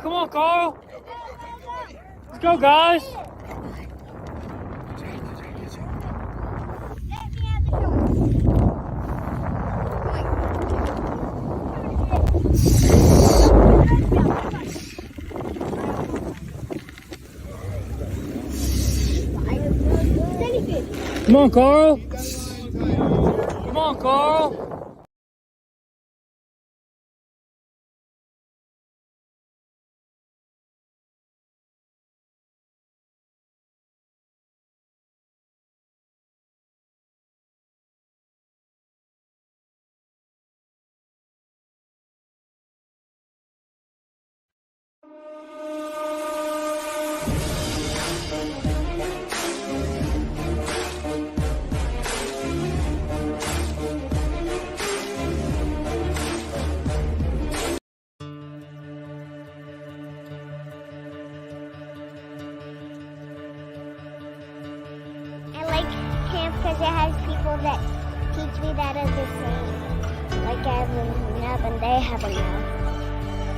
come on, Carl. Let's go, guys. Come on, Carl. Come on, Carl. I like camp because it has people that teach me that are the same. Like I have enough and they have enough.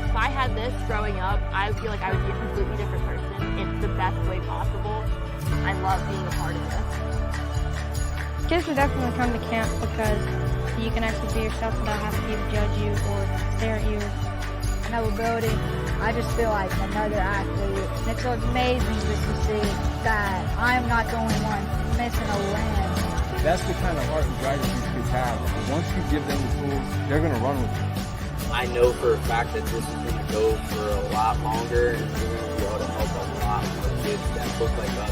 If I had this growing up, I feel like I would be a completely different person. It's the best way possible. I love being a part of this. Kids should definitely come to camp because you can actually be yourself without having people judge you or stare at you. Ability. I just feel like another athlete. It's amazing just to see that I'm not the only one missing a limb. That's the kind of heart and drive that these kids have. Once you give them the tools, they're going to run with it. I know for a fact that this is going to go for a lot longer, and we're going to be able to help a lot more kids that look like us.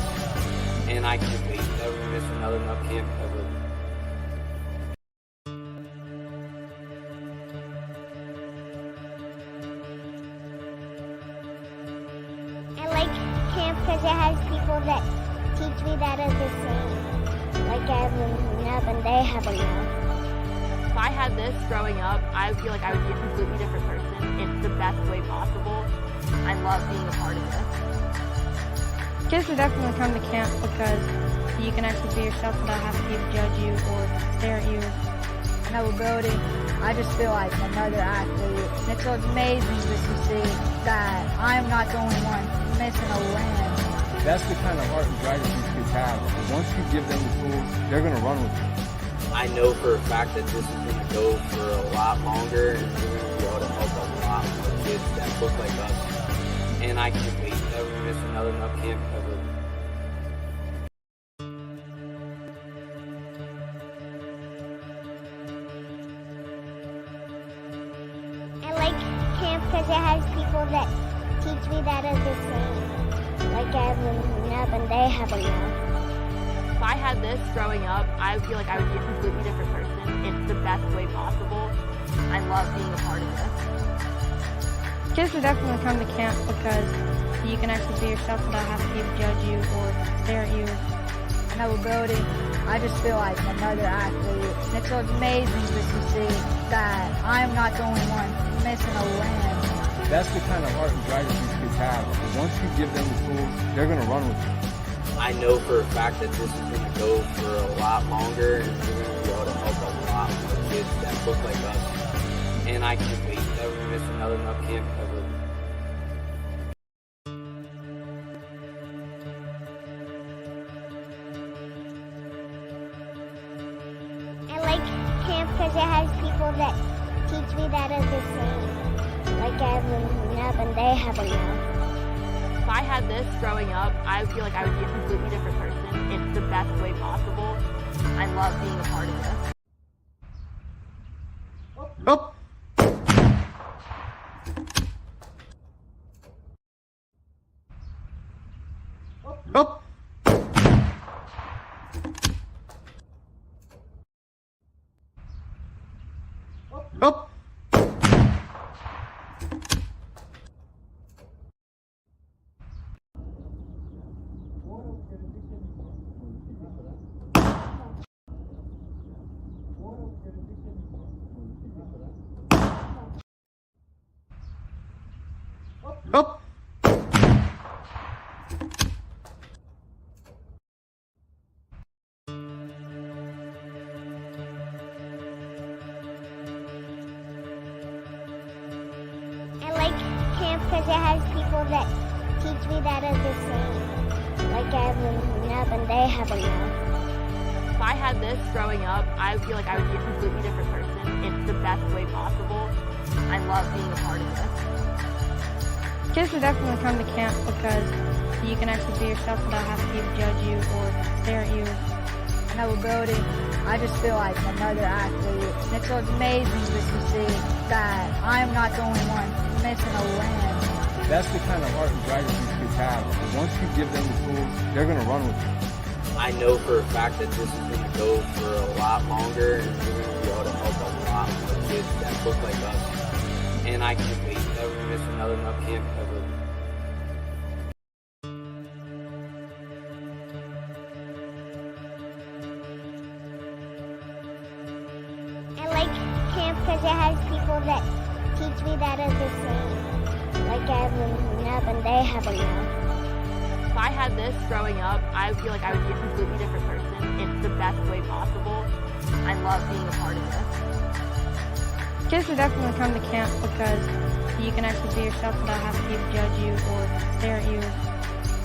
And I can't wait to never miss another Nut Camp ever. I like camp because it has people that teach me that are the same. Like I have enough and they have enough. If I had this growing up, I feel like I would be a completely different person. It's the best way possible. I love being a part of this. Kids should definitely come to camp because you can actually be yourself without having people judge you or stare at you. Ability. I just feel like another athlete. It's amazing just to see that I'm not the only one missing a limb. That's the kind of heart and drive that these kids have. Once you give them the tools, they're going to run with it. I know for a fact that this is going to go for a lot longer, and we're going to be able to help a lot more kids that look like us. And I can't wait to never miss another Nut Camp ever. I like camp because it has people that teach me that are the same. Like I have enough and they have enough. If I had this growing up, I feel like I would be a completely different person. It's the best way possible. I love being a part of this. Kids should definitely come to camp because you can actually be yourself without having people judge you or stare at you. Ability. I just feel like another athlete. It's amazing just to see that I'm not the only one missing a limb. That's the kind of heart and drive that these kids have. Once you give them the tools, they're going to run with it. I know for a fact that this is going to go for a lot longer, and we're going to be able to help a lot more kids that look like us. And I can't wait to never miss another Nut Camp ever. I like camp because it has people that teach me that are the same. Like I have enough and they have enough. If I had this growing up, I feel like I would be a completely different person. It's the best way possible. I love being a part of this. Up. Up. Up. because it has people that teach me that are the same. Like I have enough and they have enough. If I had this growing up, I feel like I would be a completely different person in the best way possible. I love being a part of this. Kids should definitely come to camp because you can actually be yourself without having people judge you or stare at you. Another building, I just feel like another athlete. And it's amazing just to see that I'm not the only one missing a limb. That's the kind of heart and drive that these kids have. Once you give them the tools, they're going to run with you. I know for a fact that this is going to go for a lot longer, and we're going to be able to help a lot more kids that look like us. And I can't wait to never miss another nut camp ever. I like camp because it has people that teach me that are the same. Like I have enough and they have enough. If I had this growing up, I feel like I would be a completely different person in the best way possible. I love being a part of this. Kids should definitely come to camp because you can actually be yourself without having people judge you or stare at you.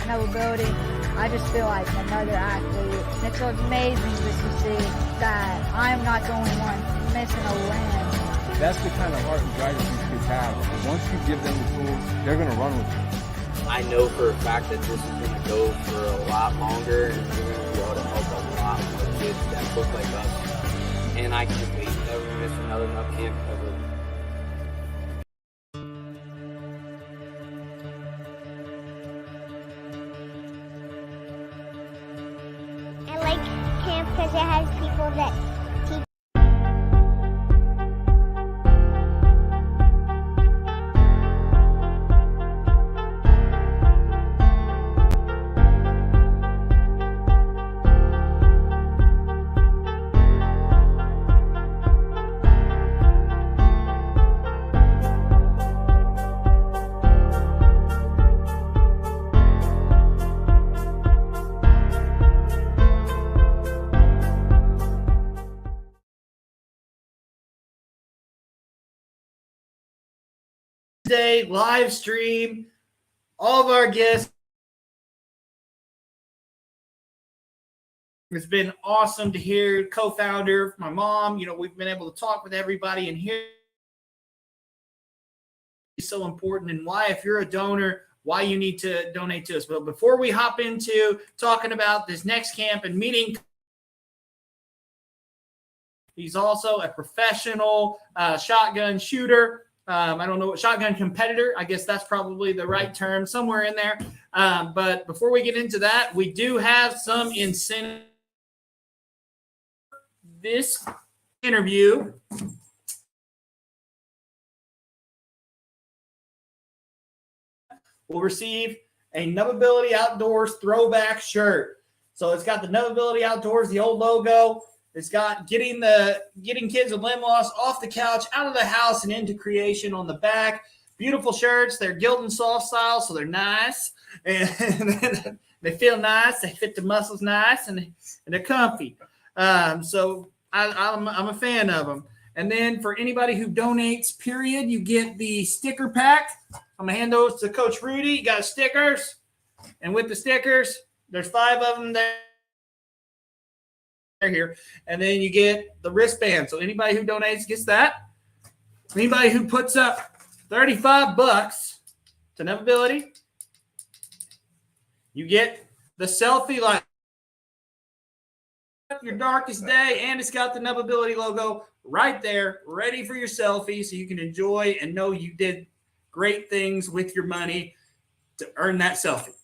Another building, I just feel like another athlete. And it's amazing just to see that I'm not the only one missing a limb. That's the kind of heart and drive that these kids have. Once you give them the tools, they're going to run with you. I know for a fact that this is going to go for a lot longer, and we're going to be able to help a lot more kids that look like us. And I can't wait to never miss another nut camp ever. I like camp because it has people that teach. Day live stream. All of our guests. It's been awesome to hear co-founder, my mom. We've been able to talk with everybody and hear is so important and why, if you're a donor, why you need to donate to us. But before we hop into talking about this next camp and meeting, he's also a professional shotgun shooter. I don't know what shotgun competitor. I guess that's probably the right term somewhere in there. But before we get into that, we do have some incentive. This interview will receive a Nubability Outdoors throwback shirt. So it's got the Nubability Outdoors, the old logo. It's got getting kids with limb loss off the couch, out of the house, and into creation on the back. Beautiful shirts. They're Gildan soft style, so they're nice. And they feel nice. They fit the muscles nice, and they're comfy. So I'm a fan of them. And then for anybody who donates, period, you get the sticker pack. I'm going to hand those to Coach Rudy. You got stickers. And with the stickers, there's 5 of them there. Here, and then you get the wristband. So anybody who donates gets that. Anybody who puts up $35 to Nubability, you get the selfie light. Your darkest day, and it's got the Nubability logo right there, ready for your selfie, so you can enjoy and know you did great things with your money to earn that selfie.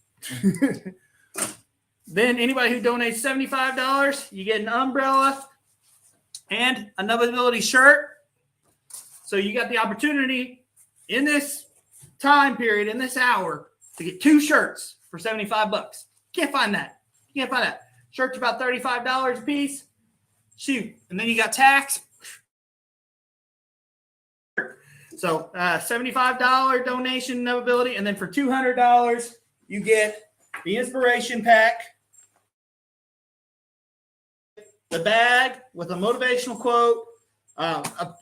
Then anybody who donates $75, you get an umbrella and a Nubability shirt. So you got the opportunity in this time period, in this hour, to get 2 shirts for $75. Can't find that. Shirts about $35 a piece. Shoot. And then you got tax. So $75 donation Nubability. And then for $200, you get the inspiration pack, the bag with a motivational quote, a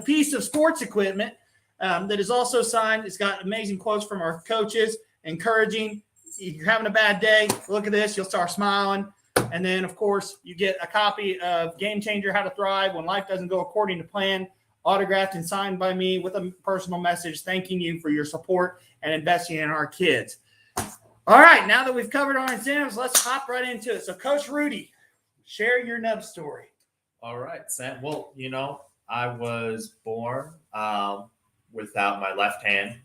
piece of sports equipment, that is also signed. It's got amazing quotes from our coaches, encouraging. If you're having a bad day, look at this. You'll start smiling. And then, of course, you get a copy of Game Changer, How to Thrive When Life Doesn't Go According to Plan, autographed and signed by me with a personal message thanking you for your support and investing in our kids. All right, now that we've covered our incentives, let's hop right into it. So, Coach Rudy, share your nub story. All right, Sam. Well, I was born without my left hand,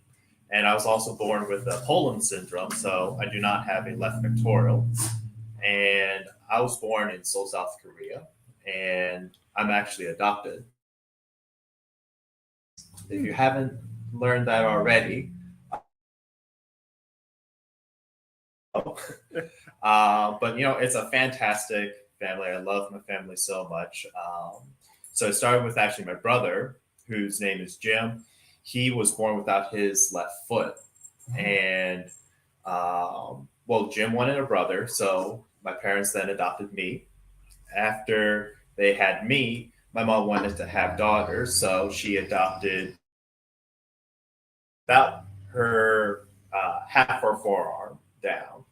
and I was also born with Poland syndrome, so I do not have a left pectoral. And I was born in Seoul, South Korea, and I'm actually adopted. If you haven't learned that already, but it's a fantastic family. I love my family so much. So it started with actually my brother, whose name is Jim. He was born without his left foot, and Jim wanted a brother, so my parents then adopted me. After they had me, my mom wanted to have daughters, so she adopted about her half her forearm down.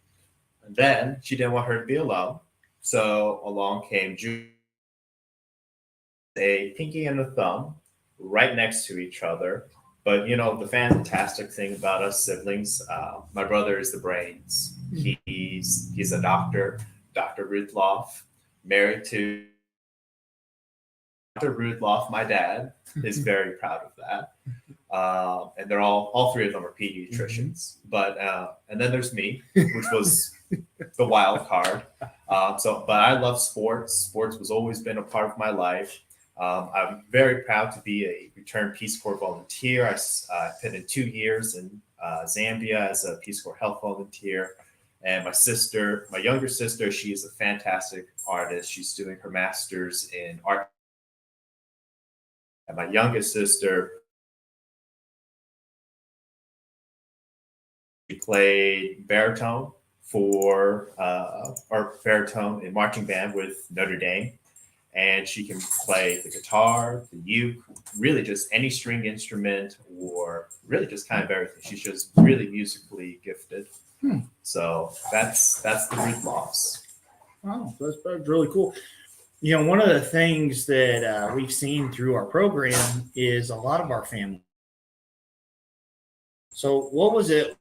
And then she didn't want her to be alone, so along came June, a pinky and a thumb right next to each other. But the fantastic thing about us siblings, my brother is the brains. He's a doctor, Dr. Rudloff, married to Dr. Rudloff. My dad is very proud of that. And they're all three of them are pediatricians. But and then there's me, which was the wild card. But I love sports. Sports has always been a part of my life. I'm very proud to be a returned Peace Corps volunteer. I spent in 2 years in Zambia as a Peace Corps health volunteer. And my younger sister, she is a fantastic artist. She's doing her master's in art. And my youngest sister, she played baritone baritone in marching band with Notre Dame. And she can play the guitar, the uke, really just any string instrument, or really just kind of everything. She's just really musically gifted. So that's the root loss. Oh, that's really cool. One of the things that we've seen through our program is a lot of our family. So what was it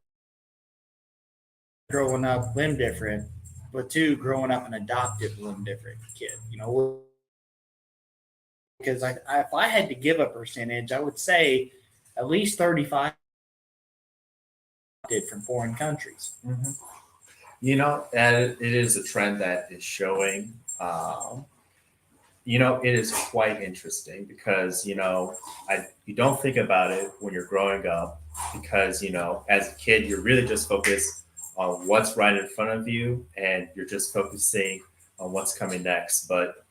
growing up limb different, but two, growing up an adopted limb different kid? Because if I had to give a percentage, I would say at least 35 did from foreign countries. Mm-hmm. It is a trend that is showing. It is quite interesting because you don't think about it when you're growing up because as a kid you're really just focused on what's right in front of you and you're just focusing on what's coming next, but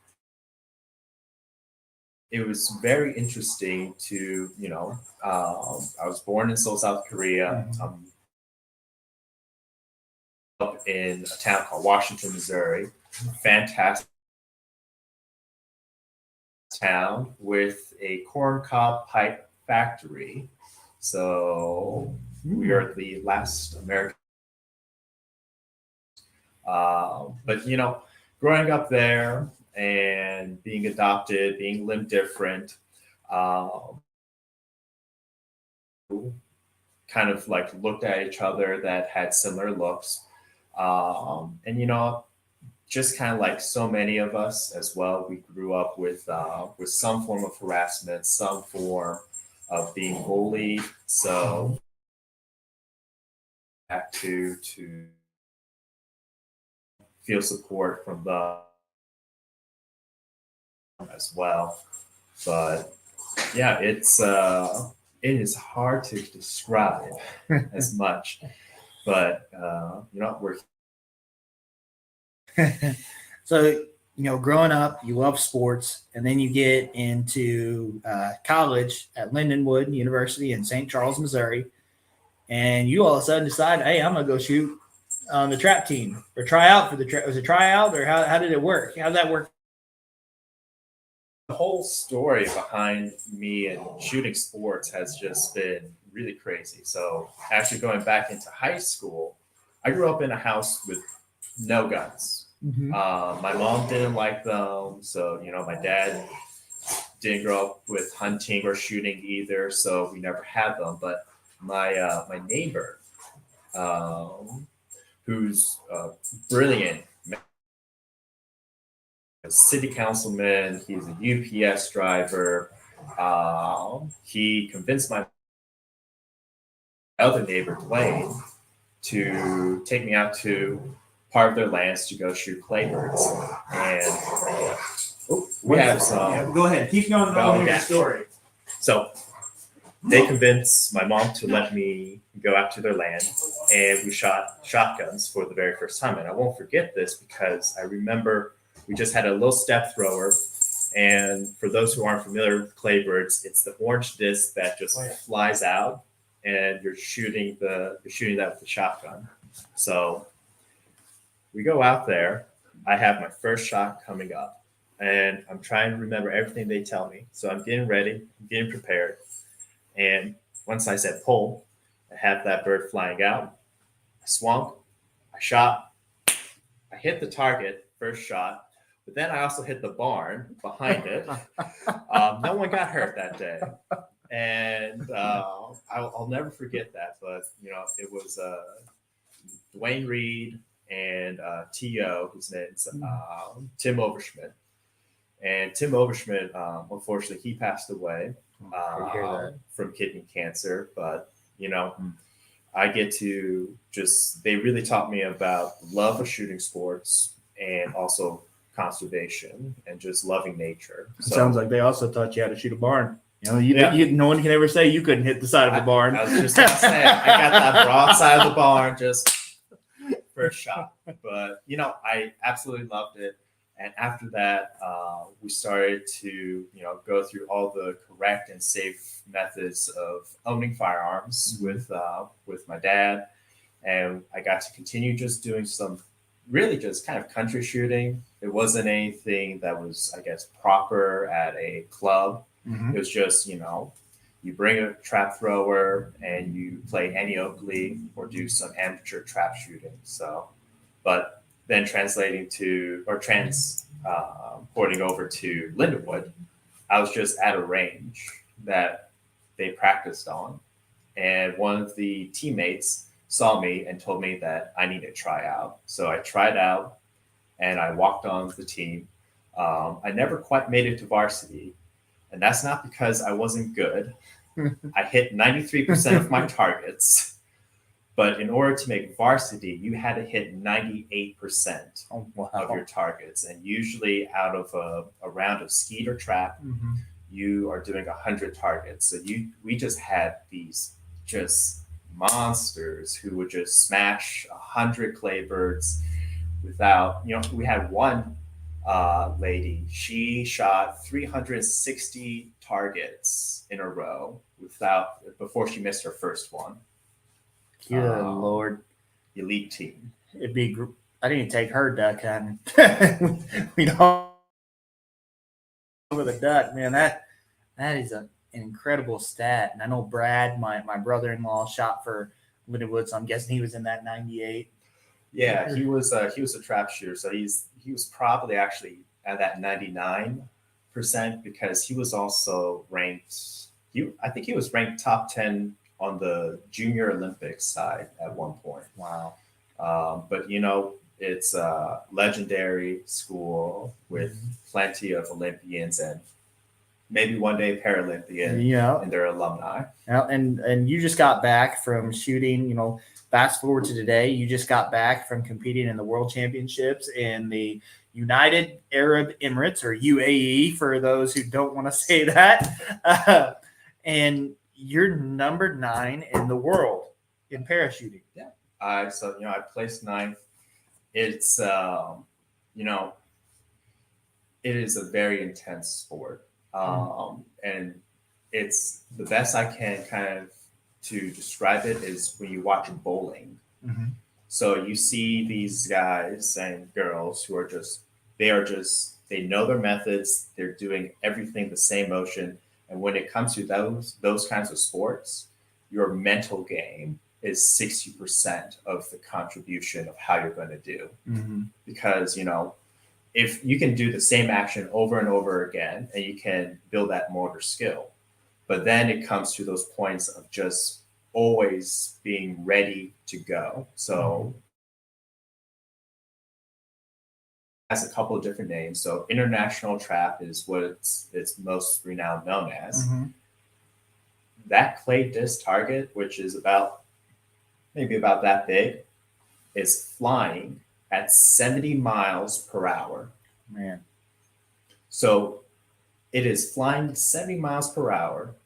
it was very interesting to, I was born in Seoul, South Korea, up in a town called Washington, Missouri. Fantastic town with a corncob pipe factory. So we are the last American. But, growing up there, and being adopted, being limb different, kind of like looked at each other that had similar looks. And, just kind of like so many of us as well, we grew up with some form of harassment, some form of being bullied. So have to feel support from the as well. But yeah, it is hard to describe as much, but we're so growing up you love sports and then you get into college at Lindenwood University in St. Charles, Missouri, and you all of a sudden decide, hey, I'm gonna go shoot on the trap team or try out for the was it tryout or how did it work? How did that work? The whole story behind me and shooting sports has just been really crazy. So actually going back into high school, I grew up in a house with no guns. My mom didn't like them, so my dad didn't grow up with hunting or shooting either, so we never had them. But my neighbor, who's brilliant, a city councilman, he's a UPS driver. He convinced my other neighbor, Dwayne, to take me out to part of their lands to go shoot claybirds. And we have some. Go ahead. Keep going on with your story. So they convinced my mom to let me go out to their land, and we shot shotguns for the very first time. And I won't forget this because I remember we just had a little step thrower. And for those who aren't familiar with claybirds, it's the orange disc that just flies out, and you're shooting that with the shotgun. So we go out there. I have my first shot coming up, and I'm trying to remember everything they tell me. So I'm getting ready, I'm getting prepared. And once I said pull, I have that bird flying out. I swung, I shot, I hit the target, first shot. But then I also hit the barn behind it. No one got hurt that day. And I'll never forget that. But, it was Dwayne Reed and T.O., whose name's Tim Overschmidt. And Tim Overschmidt, unfortunately, he passed away from kidney cancer. But, I get to they really taught me about the love of shooting sports and also conservation and just loving nature. So, sounds like they also taught you how to shoot a barn. No one can ever say you couldn't hit the side of a barn. I was just going to say, I got that broadside of the barn, just first shot. But, I absolutely loved it. And after that, we started to, go through all the correct and safe methods of owning firearms with my dad. And I got to continue just doing some really just kind of country shooting. It wasn't anything that was, I guess, proper at a club. It was just, you bring a trap thrower and you play any Oakley or do some amateur trap shooting. So, but then transporting over to Lindenwood, I was just at a range that they practiced on. And one of the teammates saw me and told me that I need to try out. So I tried out and I walked on the team. I never quite made it to varsity. And that's not because I wasn't good. I hit 93% of my targets. But in order to make varsity, you had to hit 98% of your targets. And usually out of a round of skeet or trap, you are doing 100 targets. So we just had these just monsters who would just smash 100 claybirds without, we had one lady, she shot 360 targets in a row before she missed her first one. Good Lord. Elite team. It'd be, I didn't take her duck hunting. We don't with a duck, man. That is an incredible stat. And I know Brad, my brother-in-law, shot for Lindenwood, so I'm guessing he was in that 98. Yeah, he was a trap shooter, so he was probably actually at that 99% because he was also ranked. I think he was ranked top 10 on the Junior Olympics side at one point. Wow. But it's a legendary school with plenty of Olympians and maybe one day Paralympian and their alumni. And you just got back from shooting, fast forward to today, you just got back from competing in the World Championships in the United Arab Emirates, or UAE for those who don't want to say that. And you're number 9 in the world in parachuting. Yeah. I placed 9th. It's it is a very intense sport. And it's the best I can kind of to describe it is when you watch bowling. So you see these guys and girls who are just They know their methods. They're doing everything the same motion. And when it comes to those kinds of sports, your mental game is 60% of the contribution of how you're going to do. Because, if you can do the same action over and over again, and you can build that motor skill, but then it comes to those points of just always being ready to go. So has a couple of different names. So international trap is what it's most renowned known as. That clay disc target, which is maybe about that big, is flying at 70 miles per hour. Man. So it is flying 70 miles per hour,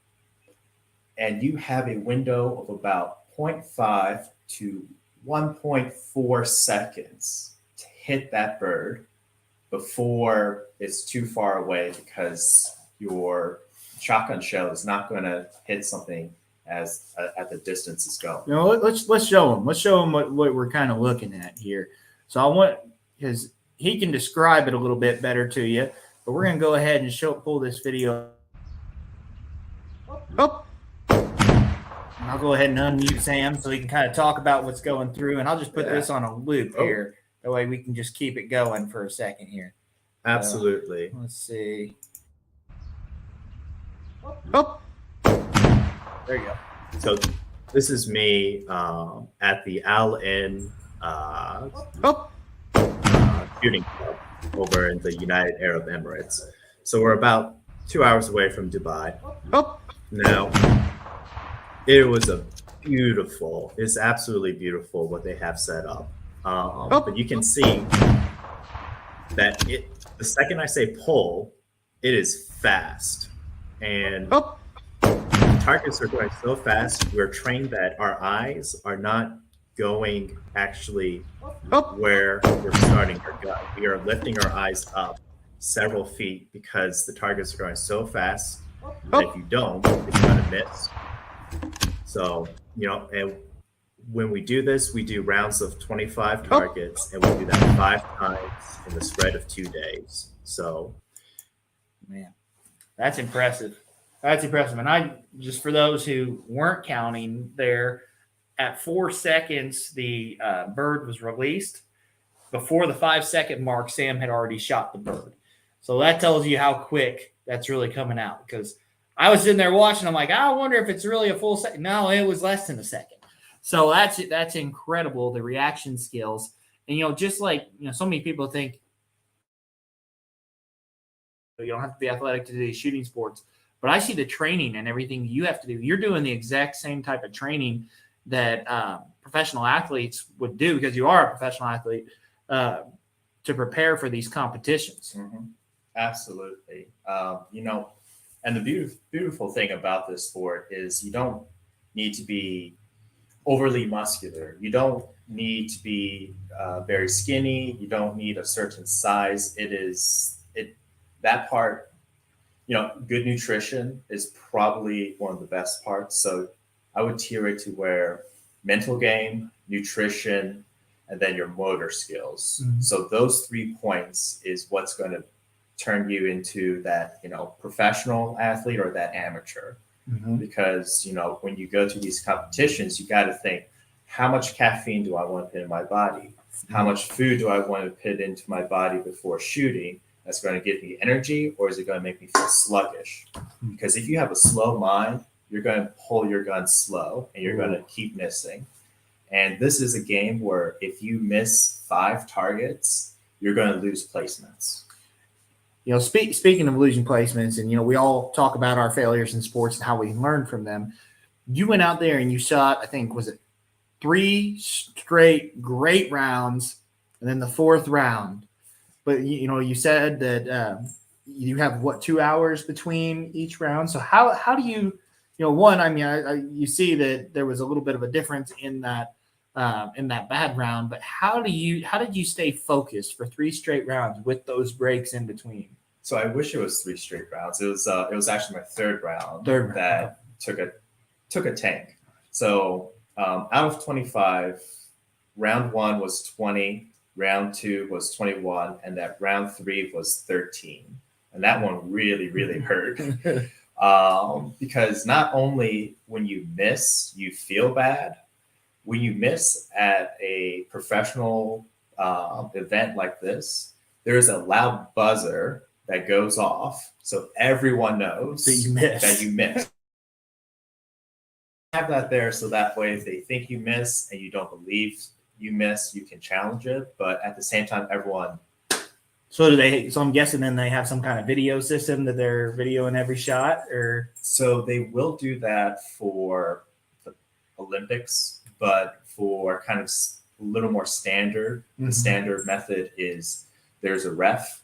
and you have a window of about 0.5 to 1.4 seconds to hit that bird before it's too far away, because your shotgun shell is not going to hit something as at the distance it's going. Let's show him. Let's show him what we're kind of looking at here. So I want, because he can describe it a little bit better to you, but we're going to go ahead and pull this video. Oh. And I'll go ahead and unmute Sam so he can kind of talk about what's going through, and I'll just put this on a loop here. That way we can just keep it going for a second here. Absolutely. Let's see. Oh. There you go. So this is me at the Al Ain shooting club over in the United Arab Emirates. So we're about 2 hours away from Dubai. Now, it's absolutely beautiful what they have set up. But you can see that the second I say pull, it is fast. And targets are going so fast, we're trained that our eyes are not going actually where we're starting our gun. We are lifting our eyes up several feet because the targets are going so fast that if you don't, it's going to miss. So, and when we do this, we do rounds of 25 targets, and we do that 5 times in the spread of 2 days. So, man, that's impressive. That's impressive. And just for those who weren't counting there, at 4 seconds, the bird was released. Before the 5-second mark, Sam had already shot the bird. So that tells you how quick that's really coming out. Because I was sitting there watching, I'm like, I wonder if it's really a full second. No, it was less than a second. So that's incredible, the reaction skills. And, just like, so many people think you don't have to be athletic to do these shooting sports. But I see the training and everything you have to do. You're doing the exact same type of training that professional athletes would do, because you are a professional athlete, to prepare for these competitions. Absolutely. And the beautiful thing about this sport is you don't need to be overly muscular. You don't need to be very skinny. You don't need a certain size. That part, good nutrition is probably one of the best parts. So I would tier it to where mental game, nutrition, and then your motor skills. So those 3 points is what's going to turn you into that, professional athlete or that amateur. Because, when you go to these competitions, you got to think, how much caffeine do I want to put in my body? How much food do I want to put into my body before shooting? That's going to give me energy, or is it going to make me feel sluggish? Because if you have a slow mind, you're going to pull your gun slow and you're going to keep missing. And this is a game where if you miss 5 targets, you're going to lose placements. Speaking of losing placements, and, we all talk about our failures in sports and how we learn from them. You went out there and you shot, I think, was it 3 straight great rounds, and then the 4th round. But, you said that you have, 2 hours between each round. So how do you, you see that there was a little bit of a difference in that bad round, but how did you stay focused for 3 straight rounds with those breaks in between? So I wish it was 3 straight rounds. It was actually my third round that took a tank. So out of 25, round 1 was 20, round 2 was 21, and that round 3 was 13. And that one really, really hurt. Because not only when you miss, you feel bad. When you miss at a professional event like this, there's a loud buzzer that goes off, so everyone knows That you missed. That you missed. Have that there, so that way, if they think you miss and you don't believe you miss, you can challenge it. But at the same time, everyone. So do they? So I'm guessing then they have some kind of video system that they're videoing every shot, or So they will do that for the Olympics, but for kind of a little more standard, the standard method is there's a ref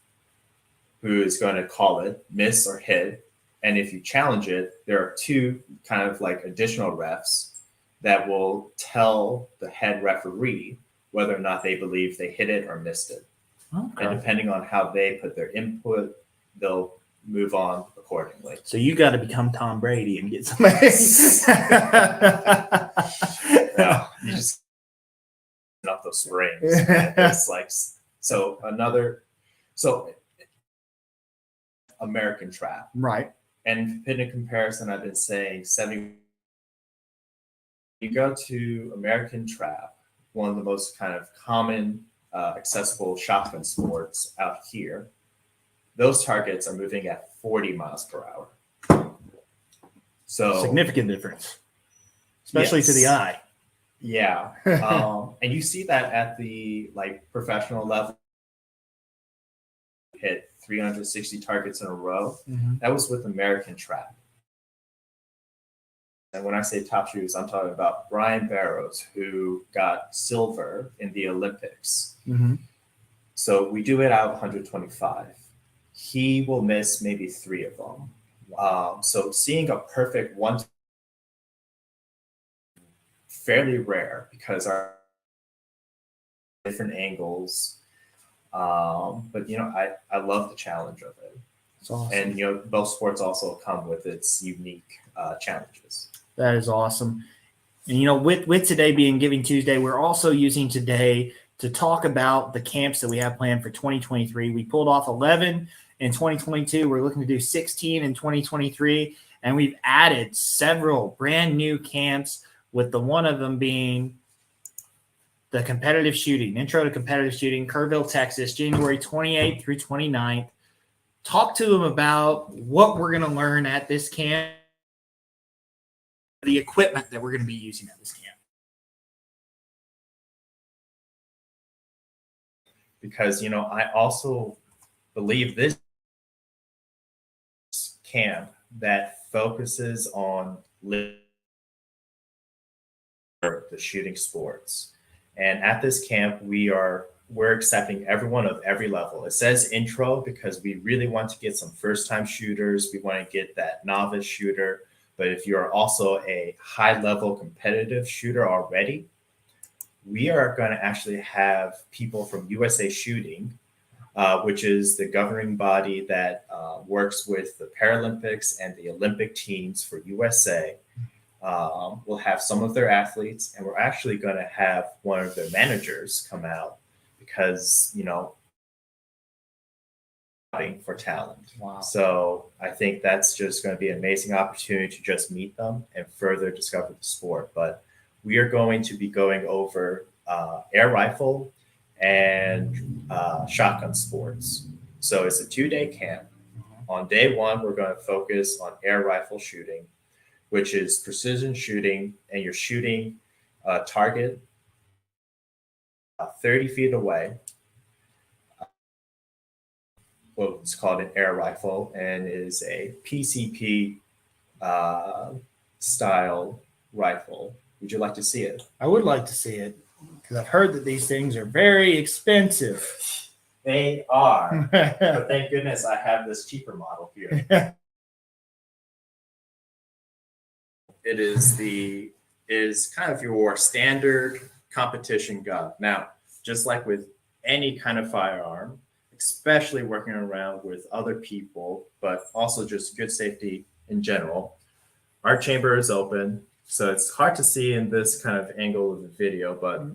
who is going to call it miss or hit. And if you challenge it, there are 2 kind of like additional refs that will tell the head referee whether or not they believe they hit it or missed it. Okay. And depending on how they put their input, they'll move on accordingly. So you got to become Tom Brady and get somebody. No, you just up those springs. It's like so American trap. Right. And in a comparison, I've been saying 70. You go to American trap, one of the most kind of common, accessible shotgun sports out here. Those targets are moving at 40 miles per hour. So Significant difference, especially to the Yes. eye. Yeah. And you see that at the like professional level. Hit 360 targets in a row. That was with American trap. And when I say top shooters, I'm talking about Brian Barrows, who got silver in the Olympics. So we do it out of 125. He will miss maybe 3 of them. So seeing a perfect one, fairly rare because our different angles. But you know, I love the challenge of it. That's awesome. And you know, both sports also come with its unique challenges. That is awesome. And you know, with today being Giving Tuesday, we're also using today to talk about the camps that we have planned for 2023. We pulled off 11 in 2022. We're looking to do 16 in 2023, and we've added several brand new camps, with the one of them being the competitive shooting, intro to competitive shooting, Kerrville, Texas, January 28th through 29th. Talk to them about what we're going to learn at this camp, the equipment that we're going to be using at this camp. Because, you know, I also believe this camp that focuses on the shooting sports. And at this camp, we're accepting everyone of every level. It says intro because we really want to get some first-time shooters. We want to get that novice shooter. But if you're also a high-level competitive shooter already, we are going to actually have people from USA Shooting, which is the governing body that works with the Paralympics and the Olympic teams for USA. We'll have some of their athletes, and we're actually going to have one of their managers come out because, you know, for talent. Wow. So I think that's just going to be an amazing opportunity to just meet them and further discover the sport. But we are going to be going over air rifle and shotgun sports. So it's a 2-day camp. On day 1, we're going to focus on air rifle shooting, which is precision shooting, and you're shooting a target 30 feet away. What's called an air rifle, and is a PCP style rifle. Would you like to see it? I would like to see it because I've heard that these things are very expensive. They are, but thank goodness I have this cheaper model here. It is kind of your standard competition gun. Now, just like with any kind of firearm, especially working around with other people, but also just good safety in general, our chamber is open. So it's hard to see in this kind of angle of the video, but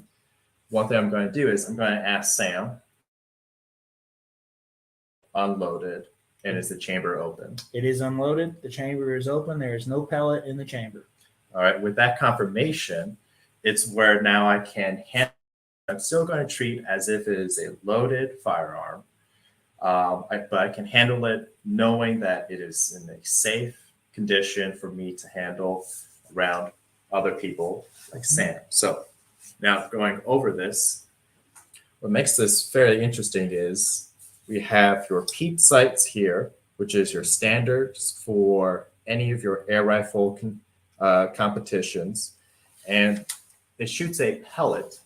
one thing I'm going to do is I'm going to ask Sam, unloaded, and is the chamber open? It is unloaded. The chamber is open. There is no pellet in the chamber. All right, with that confirmation, it's where now I can handle. I'm still going to treat as if it is a loaded firearm, but I can handle it knowing that it is in a safe condition for me to handle around other people like Sam. So now going over this, what makes this fairly interesting is we have your peep sights here, which is your standards for any of your air rifle competitions. And it shoots a pellet,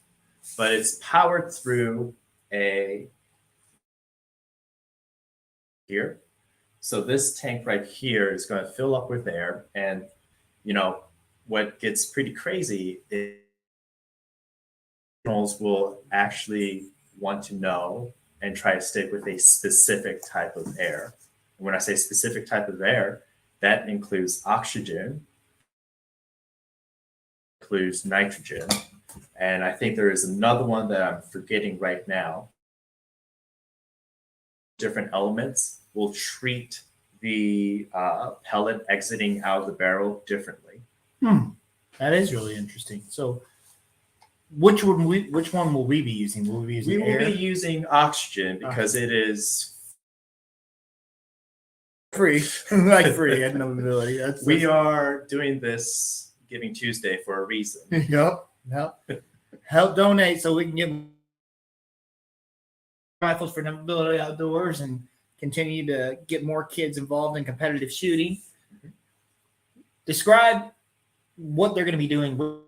but it's powered through a here. So this tank right here is going to fill up with air. And, you know, what gets pretty crazy is animals will actually want to know and try to stick with a specific type of air. And when I say specific type of air, that includes oxygen, includes nitrogen, and I think there is another one that I'm forgetting right now. Different elements will treat the pellet exiting out of the barrel differently. That is really interesting. So, which one will we be using? Will we be using We will air? be using oxygen because it is free, like free and no ability. we are doing this Giving Tuesday for a reason. Yep. Help donate so we can get rifles for Ability Outdoors and continue to get more kids involved in competitive shooting. Describe what they're going to be doing.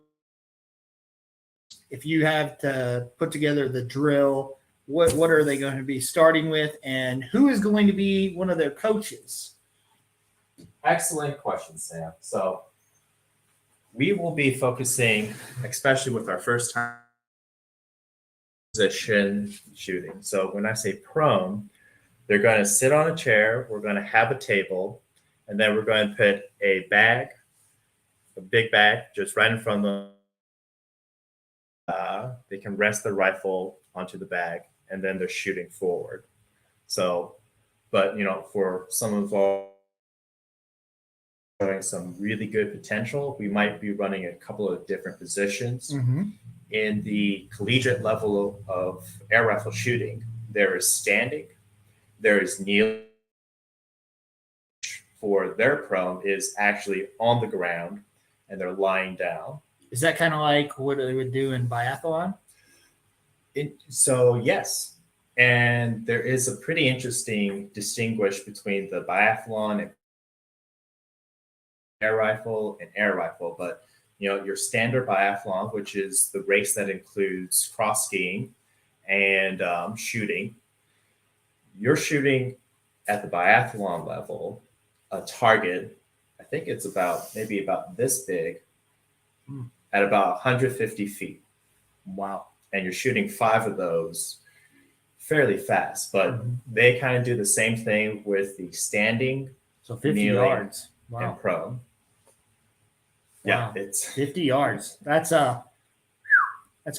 If you have to put together the drill, what are they going to be starting with, and who is going to be one of their coaches? Excellent question, Sam. So we will be focusing, especially with our first time position shooting. So when I say prone, they're going to sit on a chair. We're going to have a table, and then we're going to put a bag, a big bag, just right in front of them. They can rest the rifle onto the bag, and then they're shooting forward. So, but you know, for some of our showing some really good potential, we might be running a couple of different positions. In the collegiate level of air rifle shooting, there is standing, there is kneeling. For their prone is actually on the ground, and they're lying down. Is that kind of like what they would do in biathlon? So yes, and there is a pretty interesting distinguish between the biathlon and air rifle, but you know, your standard biathlon, which is the race that includes cross skiing and shooting, you're shooting at the biathlon level a target. I think it's maybe about this big at about 150 feet. Wow. And you're shooting 5 of those fairly fast, but they kind of do the same thing with the standing, So 50 kneeling, yards. Wow. and prone. Yeah, it's 50 yards. That's a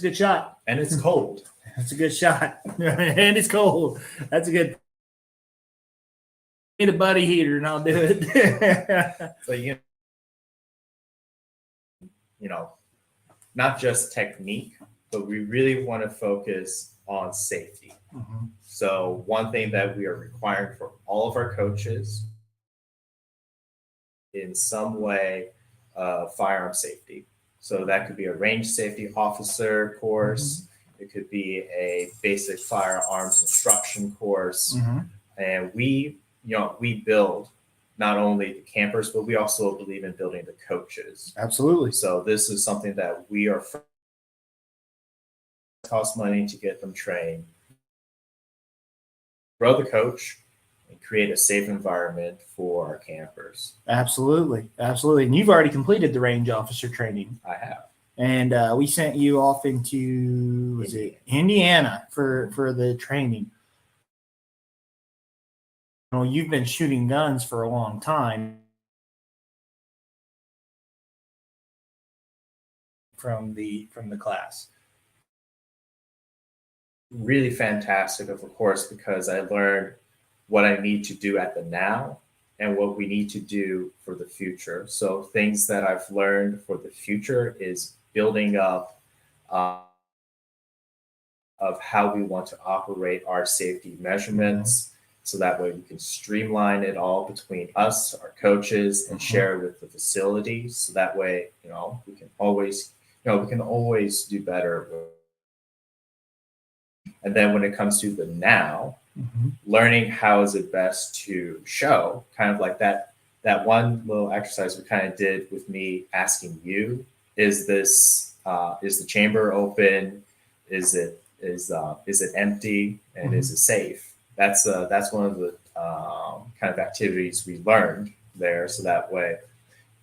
good shot. and it's cold. That's a good shot. And it's cold. That's a good. Need a buddy heater and I'll do it. So you know, not just technique, but we really want to focus on safety. So one thing that we are requiring for all of our coaches in some way, firearm safety. So that could be a range safety officer course. It could be a basic firearms instruction course. And we build not only the campers, but we also believe in building the coaches. Absolutely. So this is something that we are cost money to get them trained, grow the coach, and create a safe environment for our campers. Absolutely. And you've already completed the range officer training. I have. And we sent you off into Indiana for the training. You know, you've been shooting guns for a long time. From the class. really fantastic, of course, because I learned what I need to do at the now and what we need to do for the future. So things that I've learned for the future is building up of how we want to operate our safety measurements. So that way we can streamline it all between us, our coaches, and share with the facility. So that way, we can always, do better. And then when it comes to the now, learning how is it best to show, kind of like that one little exercise we kind of did with me asking you, is the chamber open? Is it empty? And is it safe? That's one of the kind of activities we learned there. So that way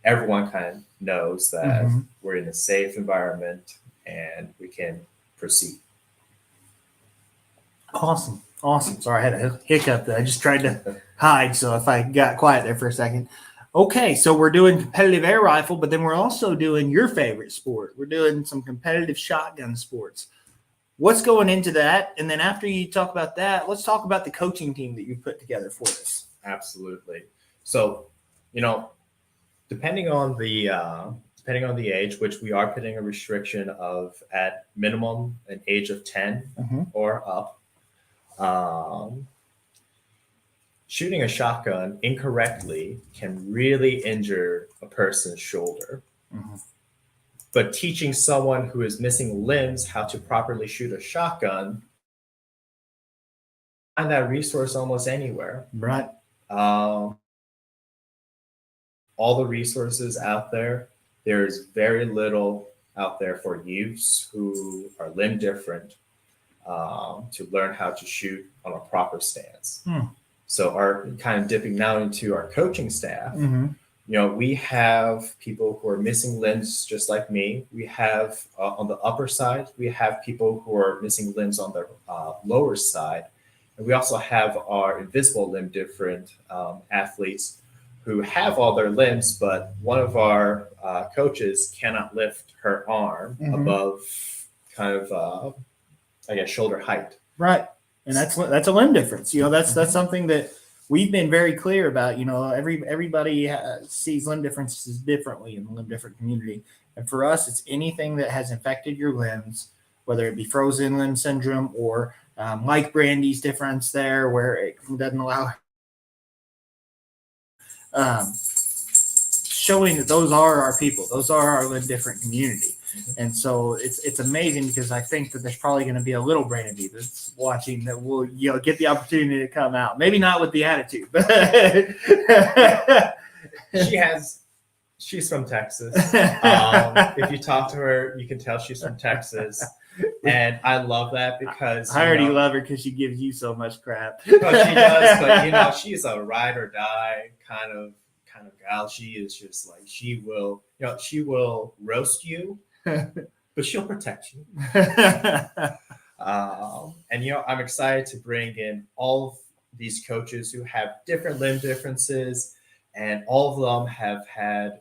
everyone kind of knows that we're in a safe environment and we can proceed. Awesome. Sorry, I had a hiccup that I just tried to hide. So if I got quiet there for a second. Okay, so we're doing competitive air rifle, but then we're also doing your favorite sport. We're doing some competitive shotgun sports. What's going into that? And then after you talk about that, let's talk about the coaching team that you put together for this. Absolutely. So, depending on the age, which we are putting a restriction of at minimum an age of 10 or up, shooting a shotgun incorrectly can really injure a person's shoulder. But teaching someone who is missing limbs how to properly shoot a shotgun, find that resource almost anywhere. Right. All the resources out there, there's very little out there for youths who are limb different to learn how to shoot on a proper stance. So our kind of dipping now into our coaching staff, we have people who are missing limbs just like me. We have on the upper side, we have people who are missing limbs on the lower side. And we also have our invisible limb different athletes who have all their limbs, but one of our coaches cannot lift her arm above kind of, shoulder height. Right. And that's a limb difference. That's something that we've been very clear about. Everybody sees limb differences differently in the limb different community. And for us, it's anything that has infected your limbs, whether it be frozen limb syndrome or like Brandy's difference there, where it doesn't allow showing that those are our people. Those are our limb different community. And so it's amazing because I think that there's probably going to be a little Brandy that's watching that will get the opportunity to come out. Maybe not with the attitude, but she's from Texas. If you talk to her, you can tell she's from Texas, and I love that because I already love her because she gives you so much crap. But she does, but she's a ride or die kind of gal. She is just like she will roast you. But she'll protect you. And I'm excited to bring in all of these coaches who have different limb differences, and all of them have had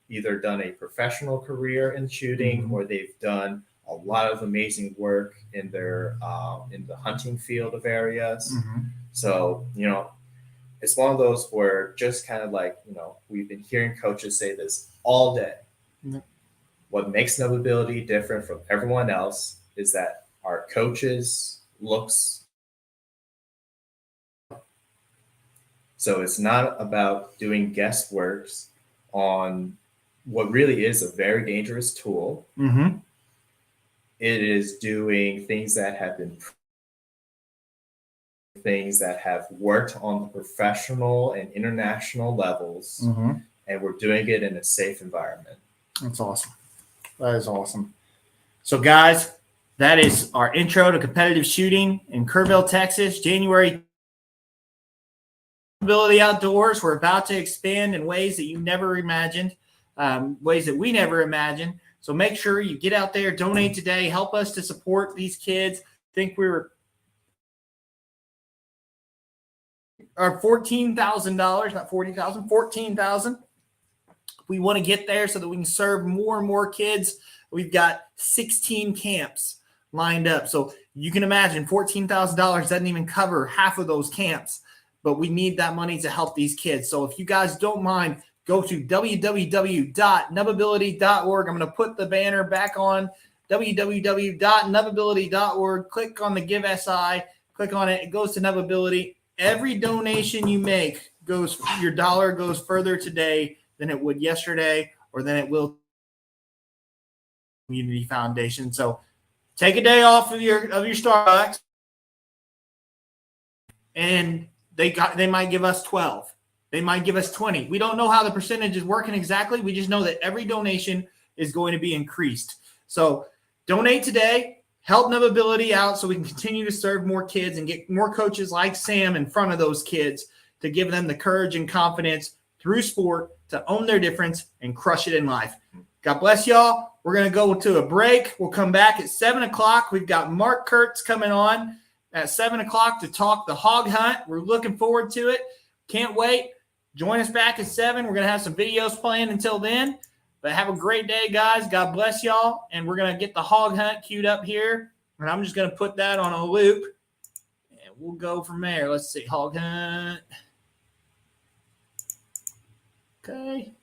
either done a professional career in shooting or they've done a lot of amazing work in their in the hunting field of areas. So it's one of those where just kind of like we've been hearing coaches say this all day. What makes Knowability different from everyone else is that our coaches looks. So it's not about doing guessworks on what really is a very dangerous tool. It is doing things that have worked on the professional and international levels, and we're doing it in a safe environment. That's awesome. That is awesome. So, guys, that is our intro to competitive shooting in Kerrville, Texas, January. Ability Outdoors. We're about to expand in ways that you never imagined, ways that we never imagined. So make sure you get out there, donate today, help us to support these kids. I think we're $14,000, not $40,000, $14,000. We want to get there so that we can serve more and more kids. We've got 16 camps lined up. So you can imagine $14,000 doesn't even cover half of those camps, but we need that money to help these kids. So if you guys don't mind, go to www.nubability.org. I'm going to put the banner back on www.nubability.org. Click on the Give SI. Click on it. It goes to Nubability. Every donation you make your dollar goes further today than it would yesterday or than it will Community Foundation. So take a day off of your Starbucks, and they might give us 12. They might give us 20. We don't know how the percentage is working exactly. We just know that every donation is going to be increased. So donate today. Help Nubability out so we can continue to serve more kids and get more coaches like Sam in front of those kids to give them the courage and confidence through sport to own their difference and crush it in life. God bless y'all. We're going to go to a break. We'll come back at 7 o'clock. We've got Mark Kurtz coming on at 7 o'clock to talk the hog hunt. We're looking forward to it. Can't wait. Join us back at 7. We're going to have some videos playing until then. But have a great day, guys. God bless y'all. And we're going to get the hog hunt queued up here. And I'm just going to put that on a loop. And we'll go from there. Let's see. Hog hunt. Okay.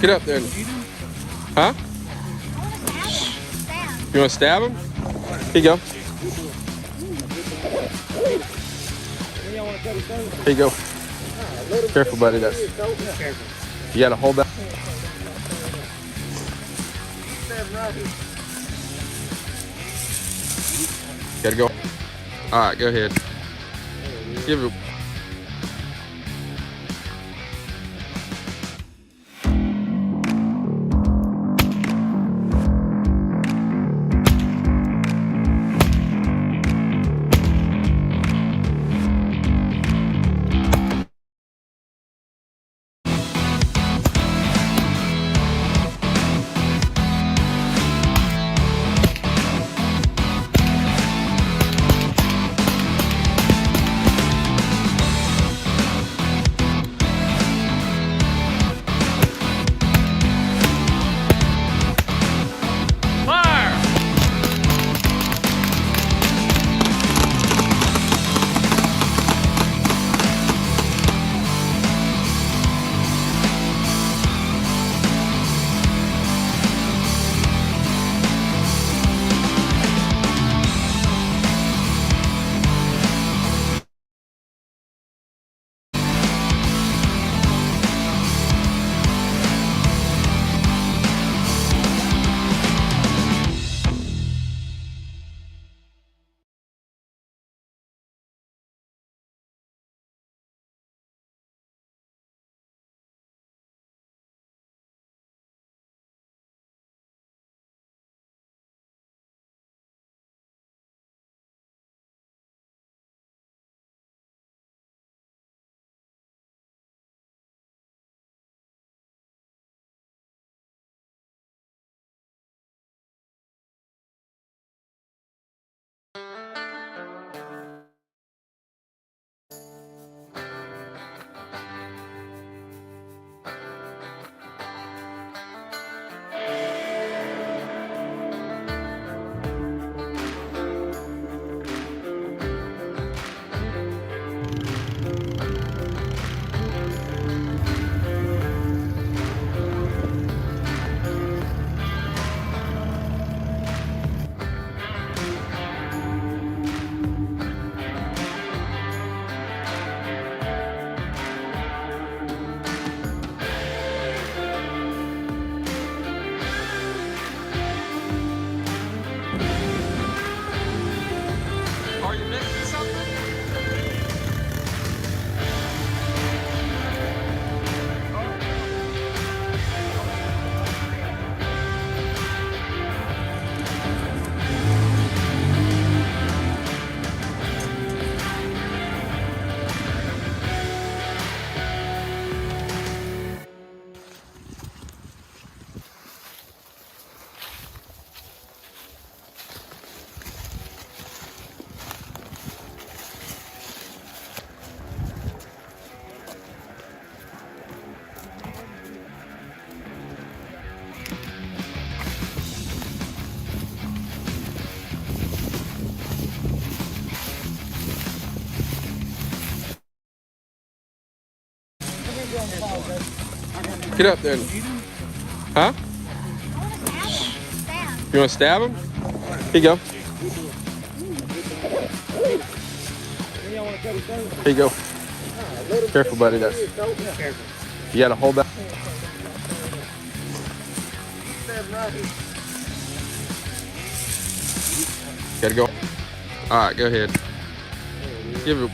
Get up there. Huh? You want to stab him? Here you go. Here you go. Careful, buddy. You gotta hold that. Gotta go. All right, go ahead. Give it. Get up there. Huh? You want to stab him? Here you go. Here you go. Careful, buddy. That's. You gotta hold that. Gotta go. All right, go ahead. Give it.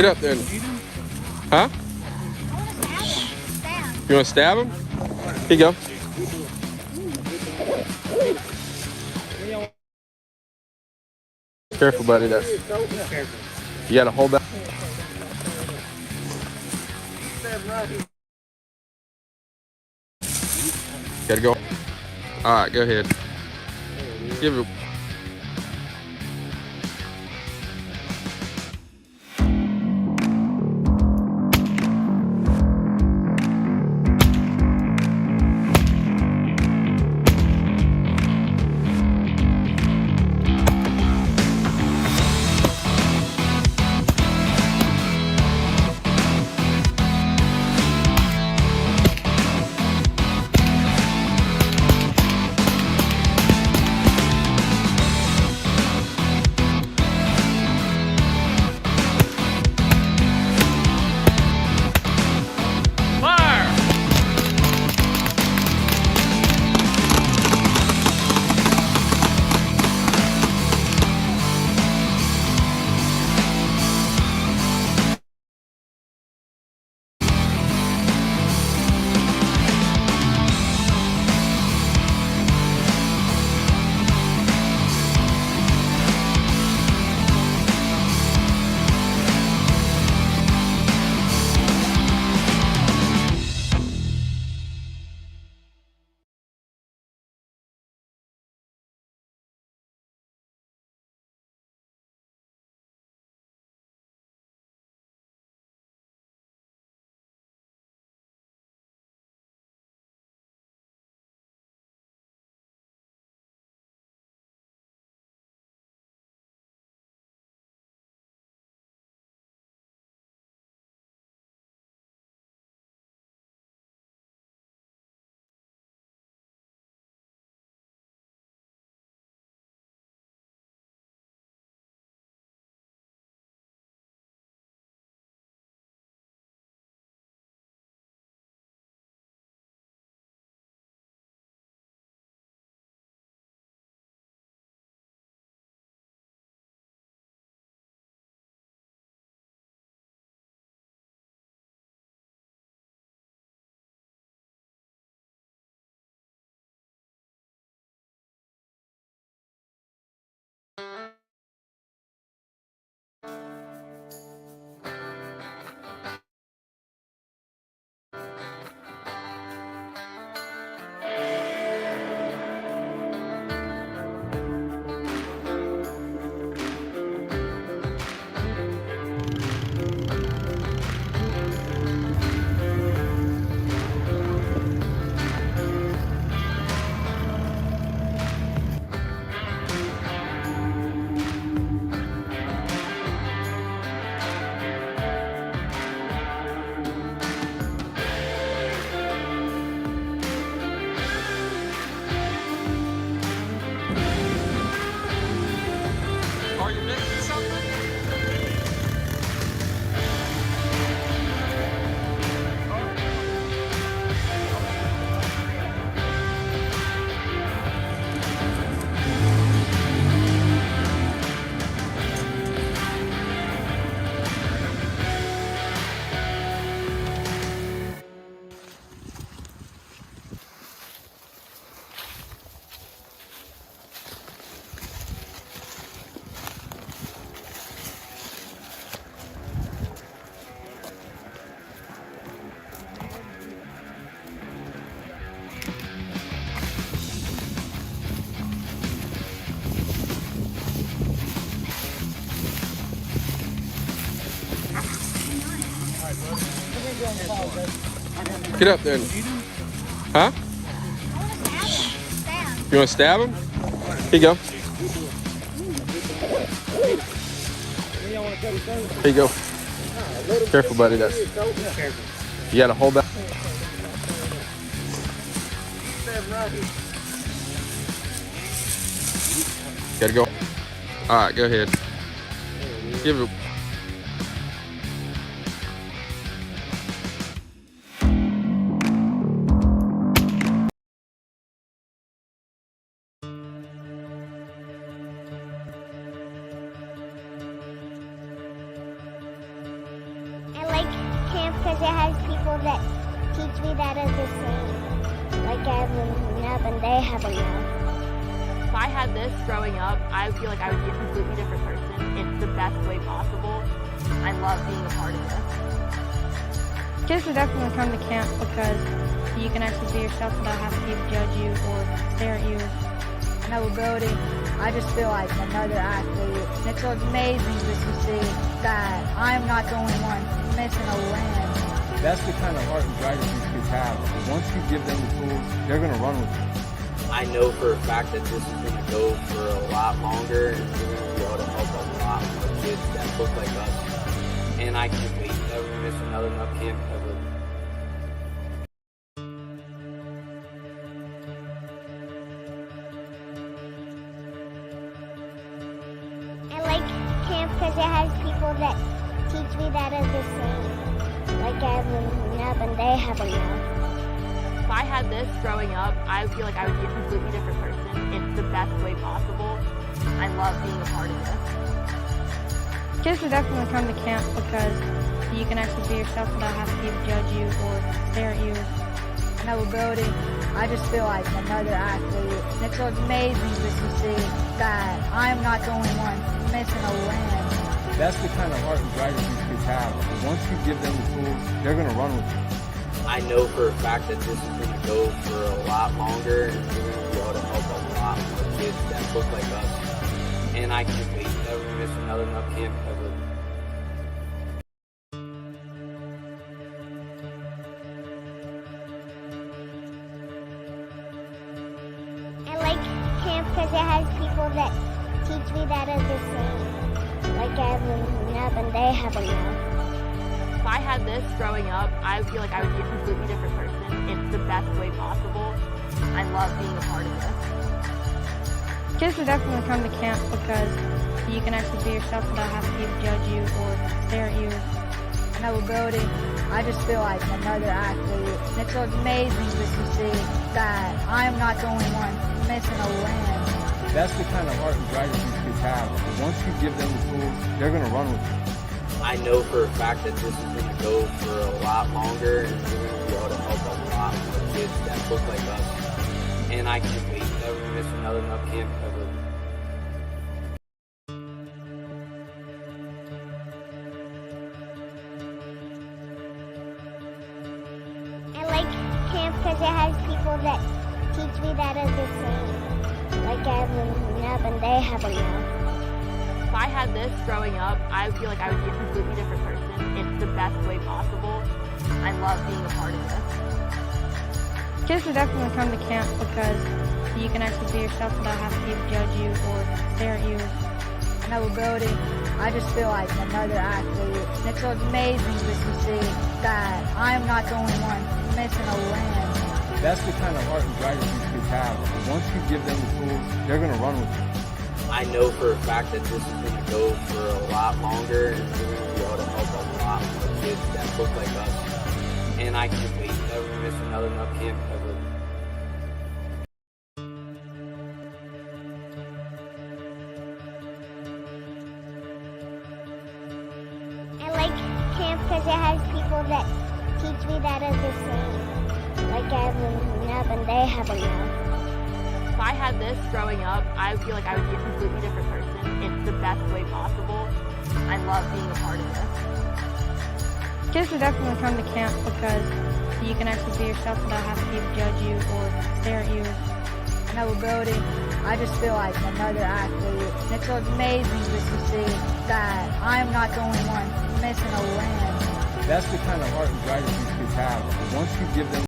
Get up there. Huh? You want to stab him? Here you go. Careful, buddy. That's. You gotta hold that. Gotta go. All right, go ahead. Give it. Get up there. Huh? You want to stab him? Here you go. Here you go. Careful, buddy. That's. You gotta hold that. Gotta go. All right, go ahead. Give it. I like camp because it has people that teach me that are the same. Like I haven't up and they have enough. If I had this growing up, I feel like I would be a completely different person. It's the best way possible. I love being a part of this. Kids should definitely come to camp because you can actually be yourself without having people judge you or stare at you. Mobility, I just feel like another athlete. And it's amazing just to see that I'm not the only one missing a limb. That's the kind of heart and drive that these kids have. Once you give them the tools, they're going to run with it. I know for a fact that this is going to go for a lot longer and we're going to be able to help a lot more kids that look like us. And I can't wait to never miss another Nup camp ever. I like camp because it has people that teach me that are the same. Like I haven't up and they have enough. If I had this growing up, I feel like I would be a completely different person. It's the best way possible. I love being a part of this. Kids should definitely come to camp because you can actually be yourself without having people judge you or stare at you. Mobility, I just feel like another athlete. And it's amazing just to see that I'm not the only one missing a limb. That's the kind of heart and drive that these kids have. Once you give them the tools, they're going to run with it. I know for a fact that this is going to go for a lot longer and we're going to be able to help a lot more kids that look like us. And I can't wait to never miss another Nup camp ever. I like camp because it has people that teach me that are the same. Like I haven't up and they have enough. If I had this growing up, I feel like I would be a completely different person. It's the best way possible. I love being a part of this. Kids should definitely come to camp because you can actually be yourself without having people judge you or stare at you. Mobility, I just feel like another athlete. And it's amazing just to see that I'm not the only one missing a limb. That's the kind of heart and drive that these kids have. Once you give them the tools, they're going to run with it. I know for a fact that this is going to go for a lot longer and we're going to be able to help a lot more kids that look like us. And I can't wait to never miss another Nup camp ever. I like camp because it has people that teach me that are the same. Like I haven't up and they have enough. If I had this growing up, I feel like I would be a completely different person. It's the best way possible. I love being a part of this. Kids should definitely come to camp because you can actually be yourself without having people judge you or stare at you. Mobility, I just feel like another athlete. And it's amazing just to see that I'm not the only one missing a limb. That's the kind of heart and drive that these kids have. Once you give them the tools, they're going to run with it. I know for a fact that this is going to go for a lot longer and we're going to be able to help a lot more kids that look like us. And I can't wait to never miss another Nup camp ever. I like camp because it has people that teach me that are the same. Like I haven't up and they have enough. If I had this growing up, I feel like I would be a completely different person. It's the best way possible. I love being a part of this. Kids should definitely come to camp because you can actually be yourself without having people judge you or stare at you. Mobility, I just feel like another athlete. And it's amazing just to see that I'm not the only one missing a limb. That's the kind of heart and drive that these kids have. Once you give them